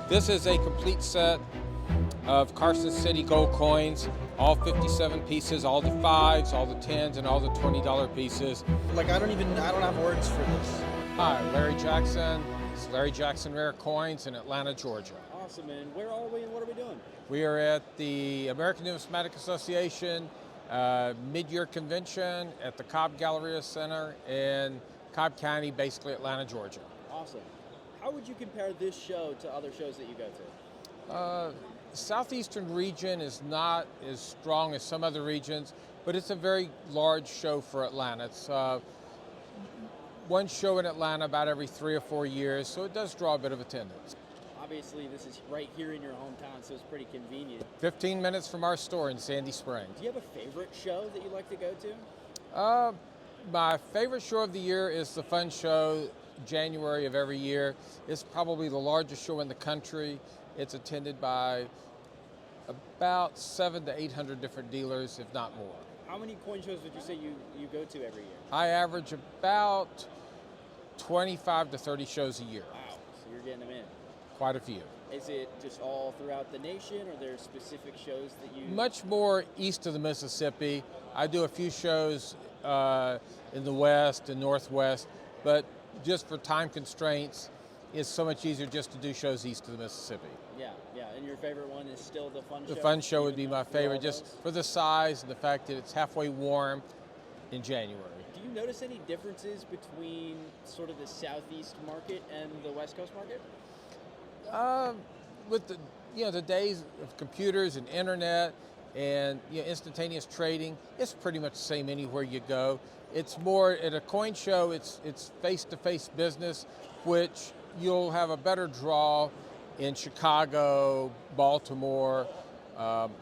This is a complete set of Carson City gold coins, all 57 pieces, all the 5s, all the 10s, and all the $20 pieces. I don't have words for this. Hi, Larry Jackson. It's Larry Jackson Rare Coins in Atlanta, Georgia. Awesome, and where are we and what are we doing? We are at the American Numismatic Association Midyear Convention at the Cobb Galleria Center in Cobb County, basically Atlanta, Georgia. Awesome. How would you compare this show to other shows that you go to? Southeastern region is not as strong as some other regions, but it's a very large show for Atlanta. It's one show in Atlanta about every 3 or 4 years, so it does draw a bit of attendance. Obviously, this is right here in your hometown, so it's pretty convenient. 15 minutes from our store in Sandy Springs. Do you have a favorite show that you like to go to? My favorite show of the year is the Fun Show, January of every year. It's probably the largest show in the country. It's attended by about 700 to 800 different dealers, if not more. How many coin shows would you say you go to every year? I average about 25 to 30 shows a year. Wow, so you're getting them in. Quite a few. Is it just all throughout the nation, or are there specific shows that you... Much more east of the Mississippi. I do a few shows in the west and northwest, but just for time constraints, it's so much easier just to do shows east of the Mississippi. Yeah, and your favorite one is still the Fun Show? The Fun Show would be my favorite, just for the size and the fact that it's halfway warm in January. Do you notice any differences between sort of the Southeast market and the West Coast market? With the days of computers and internet and instantaneous trading, it's pretty much the same anywhere you go. It's more at a coin show. It's face-to-face business, which you'll have a better draw in Chicago, Baltimore,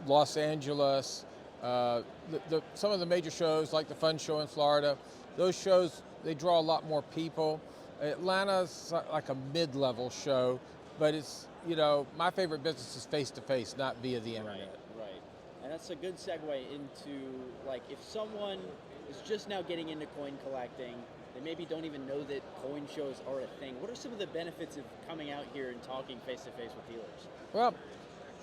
Los Angeles. Some of the major shows like the Fun Show in Florida, those shows, they draw a lot more people. Atlanta's like a mid-level show, but it's, my favorite business is face-to-face, not via the internet. Right. And that's a good segue into, if someone is just now getting into coin collecting, they maybe don't even know that coin shows are a thing. What are some of the benefits of coming out here and talking face-to-face with dealers? Well,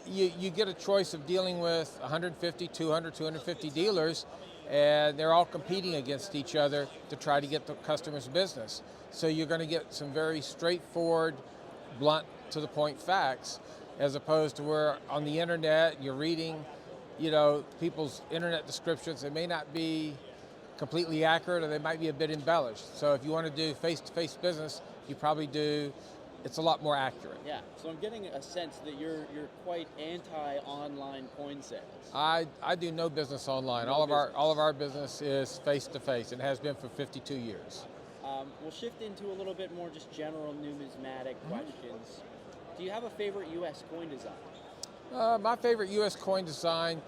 you get a choice of dealing with 150, 200, 250 dealers, and they're all competing against each other to try to get the customer's business. So you're going to get some very straightforward, blunt, to the point facts, as opposed to where on the internet you're reading, people's internet descriptions. They may not be completely accurate, or they might be a bit embellished. So if you want to do face-to-face business, it's a lot more accurate. Yeah, so I'm getting a sense that you're quite anti-online coin sales. I do no business online. All of our business is face-to-face, and has been for 52 years. We'll shift into a little bit more just general numismatic questions. Do you have a favorite U.S. coin design? My favorite U.S. coin design,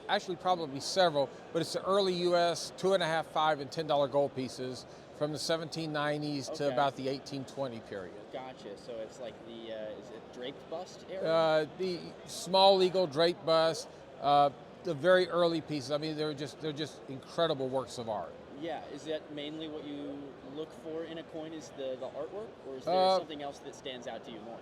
actually probably several, but it's the early U.S. 2.5, 5, and $10 gold pieces from the 1790s to about the 1820 period. Gotcha. So it's like the is it draped bust era? The small eagle draped bust, the very early pieces. I mean, they're just incredible works of art. Yeah. Is that mainly what you look for in a coin? Is the artwork, or is there something else that stands out to you more?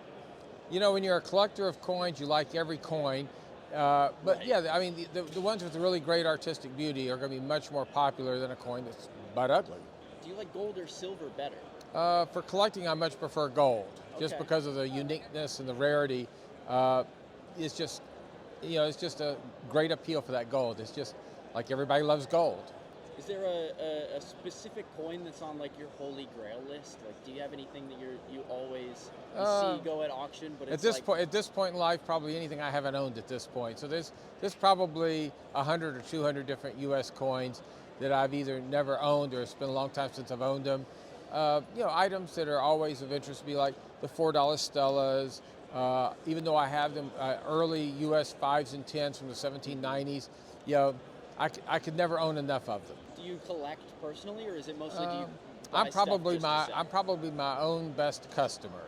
When you're a collector of coins, you like every coin. But right. Yeah, I mean, the ones with really great artistic beauty are going to be much more popular than a coin that's butt ugly. Do you like gold or silver better? For collecting, I much prefer gold, just because of the uniqueness and the rarity. It's just a great appeal for that gold. It's just like everybody loves gold. Is there a specific coin that's on your holy grail list? Do you have anything that you always see go at auction? But at this point in life, probably anything I haven't owned at this point. So there's probably 100 or 200 different U.S. coins that I've either never owned, or it's been a long time since I've owned them. Items that are always of interest to me, like the $4 Stellas. Even though I have them early U.S. 5s and 10s from the 1790s, I could never own enough of them. Do you collect personally, or is it mostly do you I'm probably my own best customer,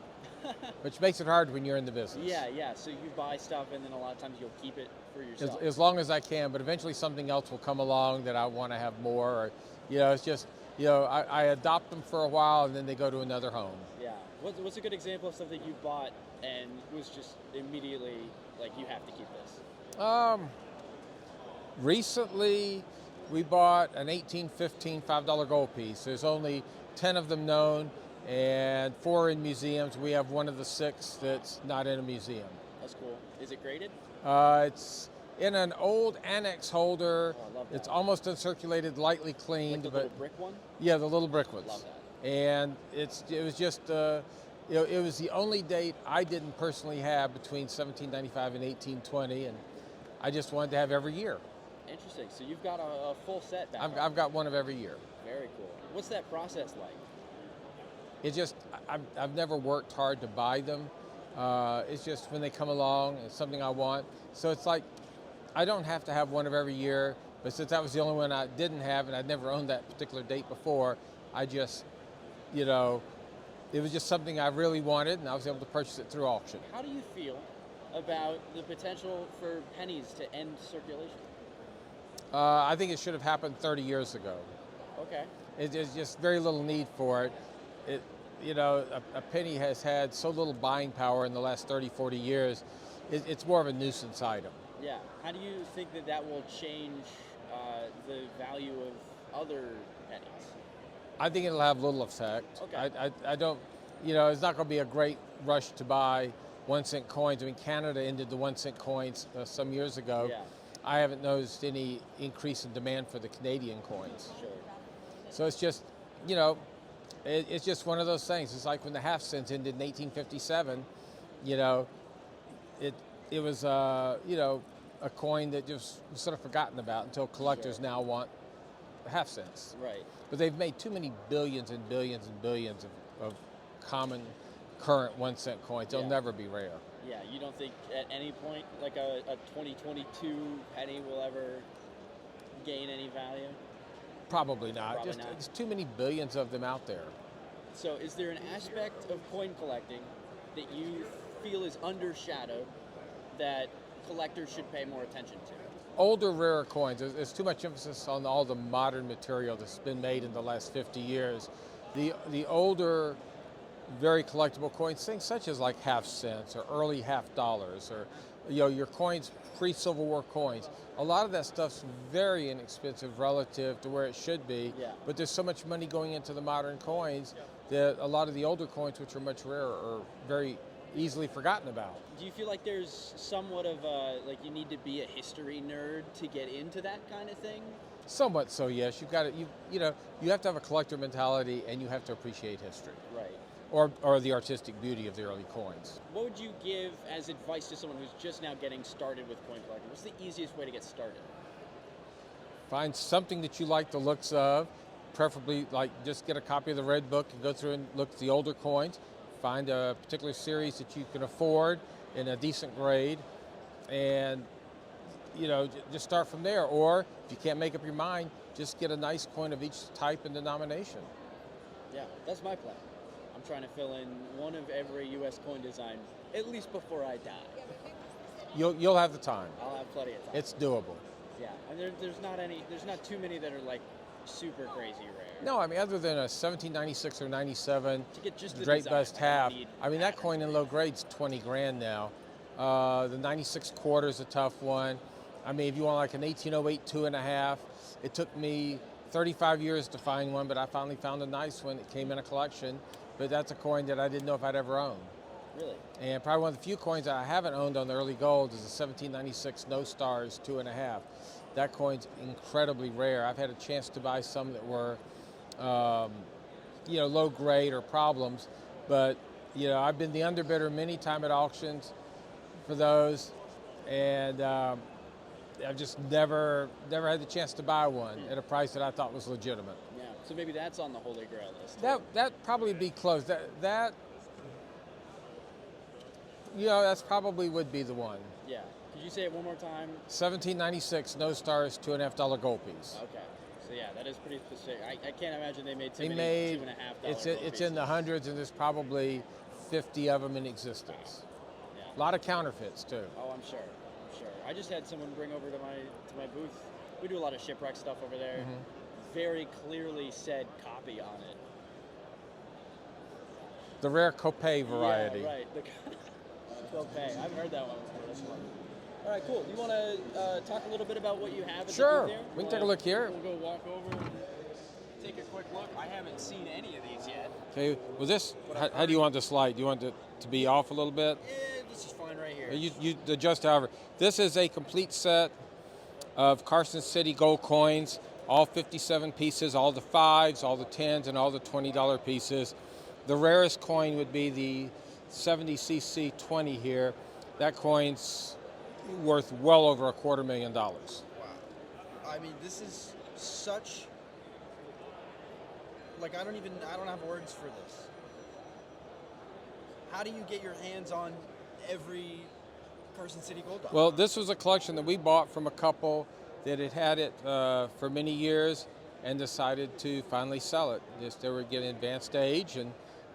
which makes it hard when you're in the business. Yeah. So you buy stuff, and then a lot of times you'll keep it for yourself. As long as I can, but eventually something else will come along that I want to have more. Or, it's just I adopt them for a while, and then they go to another home. Yeah. What's a good example of something you bought and was just immediately like, you have to keep this? Recently, we bought an 1815 $5 gold piece. There's only 10 of them known, and 4 in museums. We have one of the 6 that's not in a museum. That's cool. Is it graded? It's in an old annex holder. Oh, I love that. It's almost uncirculated, lightly cleaned. Like the little brick one? Yeah, the little brick ones. Love that. And it was just, it was the only date I didn't personally have between 1795 and 1820, and I just wanted to have every year. Interesting. So you've got a full set back. I've got one of every year. Very cool. What's that process like? It just, I've never worked hard to buy them. It's just when they come along, it's something I want. So it's like, I don't have to have one of every year, but since that was the only one I didn't have and I'd never owned that particular date before, I just, it was just something I really wanted, and I was able to purchase it through auction. How do you feel about the potential for pennies to end circulation? I think it should have happened 30 years ago. Okay. There's just very little need for it. A penny has had so little buying power in the last 30, 40 years. It's more of a nuisance item. Yeah. How do you think that will change the value of other pennies? I think it'll have little effect. Okay. I don't, it's not going to be a great rush to buy 1-cent coins. I mean, Canada ended the 1-cent coins some years ago. Yeah. I haven't noticed any increase in demand for the Canadian coins. Sure. So it's just, it's just one of those things. It's like when the half cents ended in 1857, it was, a coin that just was sort of forgotten about until collectors Sure. now want half cents. Right. But they've made too many billions and billions and billions of common current 1-cent coins. They'll Yeah. never be rare. Yeah. You don't think at any point like a 2022 penny will ever gain any value? Probably not. Probably Just not. There's too many billions of them out there. So is there an aspect of coin collecting that you feel is undershadowed that collectors should pay more attention to? Older, rarer coins. There's too much emphasis on all the modern material that's been made in the last 50 years. The older, very collectible coins, things such as like half cents or early half dollars, or your coins, pre-Civil War coins. A lot of that stuff's very inexpensive relative to where it should be. Yeah. But there's so much money going into the modern coins that a lot of the older coins, which are much rarer, are very easily forgotten about. Do you feel like there's somewhat of like you need to be a history nerd to get into that kind of thing? Somewhat so, yes. You've got to, you have to have a collector mentality, and you have to appreciate history, Right. or the artistic beauty of the early coins. What would you give as advice to someone who's just now getting started with coin collecting? What's the easiest way to get started? Find something that you like the looks of, preferably like just get a copy of the Red Book and go through and look at the older coins. Find a particular series that you can afford in a decent grade, and just start from there. Or if you can't make up your mind, just get a nice coin of each type and denomination. Yeah, that's my plan. I'm trying to fill in one of every U.S. coin design at least before I die. You'll have the time. I'll have plenty of time. It's doable. Yeah, and there's not too many that are like super crazy rare. No, I mean, other than a 1796 or 97 To get just the Drake design, Bust I don't half, need I mean, that patterns coin or in low anything. grade's 20 grand now. The 96 quarter is a tough one. I mean, if you want like an 1808 2.5, it took me 35 years to find one, but I finally found a nice one that came in a collection. But that's a coin that I didn't know if I'd ever own. Really? And probably one of the few coins that I haven't owned on the early gold is a 1796 No Stars 2.5. That coin's incredibly rare. I've had a chance to buy some that were, low grade or problems, but I've been the underbidder many times at auctions for those, and I've just never had the chance to buy one at a price that I thought was legitimate. Yeah. So maybe that's on the Holy Grail list. That probably be close. That that's probably would be the one. Yeah. Could you say it one more time? 1796 No Stars $2.5 gold piece. Okay. So yeah, that is pretty specific. I can't imagine they made too They many made $2.5 it's in the hundreds, and there's probably 50 of them in existence. Yeah. A lot of counterfeits too. Oh, I'm sure. I just had someone bring over to my booth. We do a lot of shipwreck stuff over there. Very clearly said copy on it. The rare Copay variety. Yeah, right. The Copay. I haven't heard that one before. That's fun. All right, cool. You want to talk a little bit about what you have at Sure. the booth there? We can take a look here. We'll go walk over and take a quick look. I haven't seen any of these yet. Okay. Well, how do you want this light? Do you want it to be off a little bit? This is fine right here. You adjust however. This is a complete set of Carson City gold coins, all 57 pieces, all the 5s, all the 10s, and all the $20 pieces. The rarest coin would be the 70cc 20 here. That coin's worth well over $250,000. Wow. I mean, this is such, like, I don't have words for this. How do you get your hands on every Carson City gold dollar? Well, this was a collection that we bought from a couple that had it for many years and decided to finally sell it. They were getting advanced age, and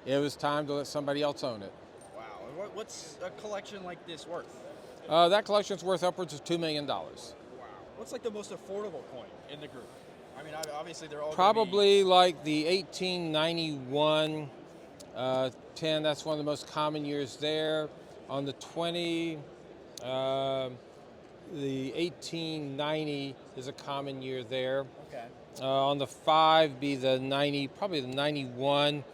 it was time to let somebody else own it. Wow. And what's a collection like this worth? That collection's worth upwards of $2 million. Wow. What's like the most affordable coin in the group? I mean, obviously they're all probably like the 1891 10. That's one of the most common years there. On the 20, the 1890 is a common year there. Okay. On the 5 be the 90, probably the 91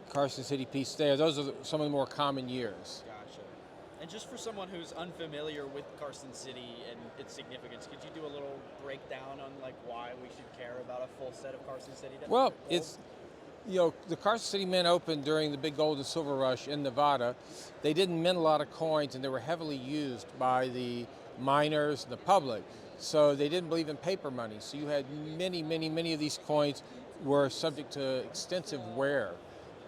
Carson City piece there. Those are some of the more common years. Gotcha. And just for someone who's unfamiliar with Carson City and its significance, could you do a little breakdown on like why we should care about a full set of Carson City? Well, it's, the Carson City Mint opened during the big gold and silver rush in Nevada. They didn't mint a lot of coins, and they were heavily used by the miners and the public. So they didn't believe in paper money. So you had many of these coins were subject to extensive wear.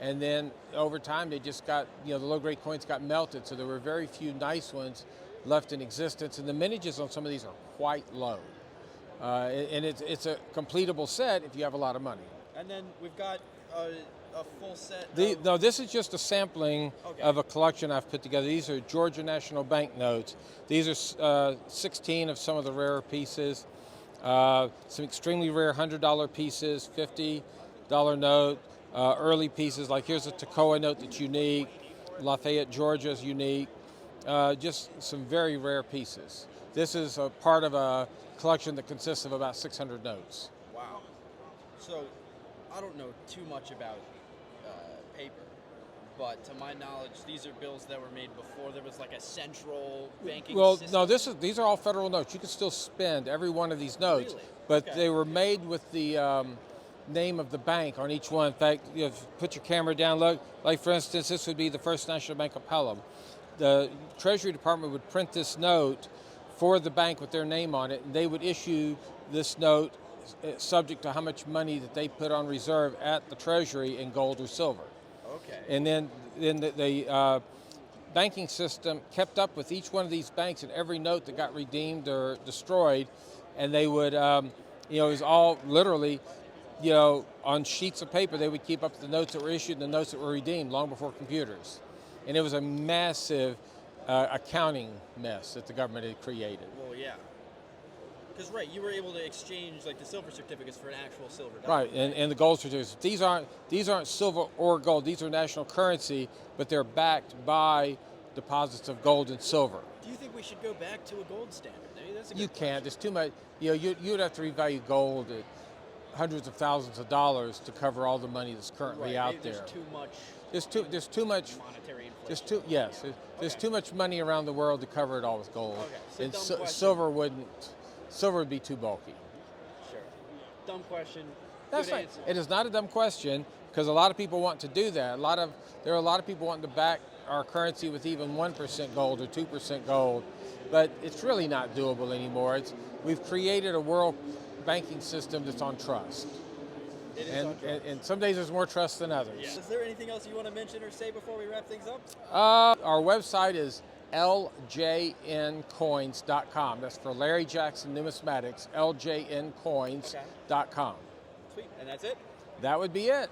And then over time, they just got, the low-grade coins got melted, so there were very few nice ones left in existence. And the mintages on some of these are quite low. And it's a completable set if you have a lot of money. And then we've got a full set. No, this is just a sampling Okay. of a collection I've put together. These are Georgia National Bank notes. These are 16 of some of the rarer pieces. Some extremely rare $100 pieces, $50 note. Early pieces, like here's a Toccoa note that's unique. Lafayette, Georgia is unique. Just some very rare pieces. This is a part of a collection that consists of about 600 notes. Wow. So I don't know too much about paper, but to my knowledge, these are bills that were made before there was like a central banking system. No, these are all federal notes. You can still spend every one of these notes, Really? but Okay. they were made with the name of the bank on each one. In fact, put your camera down, look, like for instance, this would be the First National Bank of Pelham. The Treasury Department would print this note for the bank with their name on it, and they would issue this note subject to how much money that they put on reserve at the Treasury in gold or silver. Okay. And then the banking system kept up with each one of these banks and every note that got redeemed or destroyed, and they would, it was all literally, on sheets of paper, they would keep up the notes that were issued and the notes that were redeemed long before computers. And it was a massive accounting mess that the government had created. Well, yeah. Because, right, you were able to exchange, like, the silver certificates for an actual silver dollar. Right, and the gold certificates. These aren't silver or gold. These are national currency, but they're backed by deposits of gold and silver. Do you think we should go back to a gold standard? Maybe that's a good You question. can't. There's too much. You would have to revalue gold at hundreds of thousands of dollars to cover all the money that's currently Right, out maybe there. There's too much Monetary inflation. inflation. There's too much money around the world to cover it all with gold. Okay, And dumb question. silver would be too bulky. Sure. Dumb question. That's Good right. answer. It is not a dumb question because a lot of people want to do that. There are a lot of people wanting to back our currency with even 1% gold or 2% gold, but it's really not doable anymore. We've created a world banking system that's on trust. It is on trust. And some days there's more trust than others. Yeah. Is there anything else you want to mention or say before we wrap things up? Our website is ljncoins.com. That's for Larry Jackson Numismatics, ljncoins.com. Sweet. And that's it? That would be it.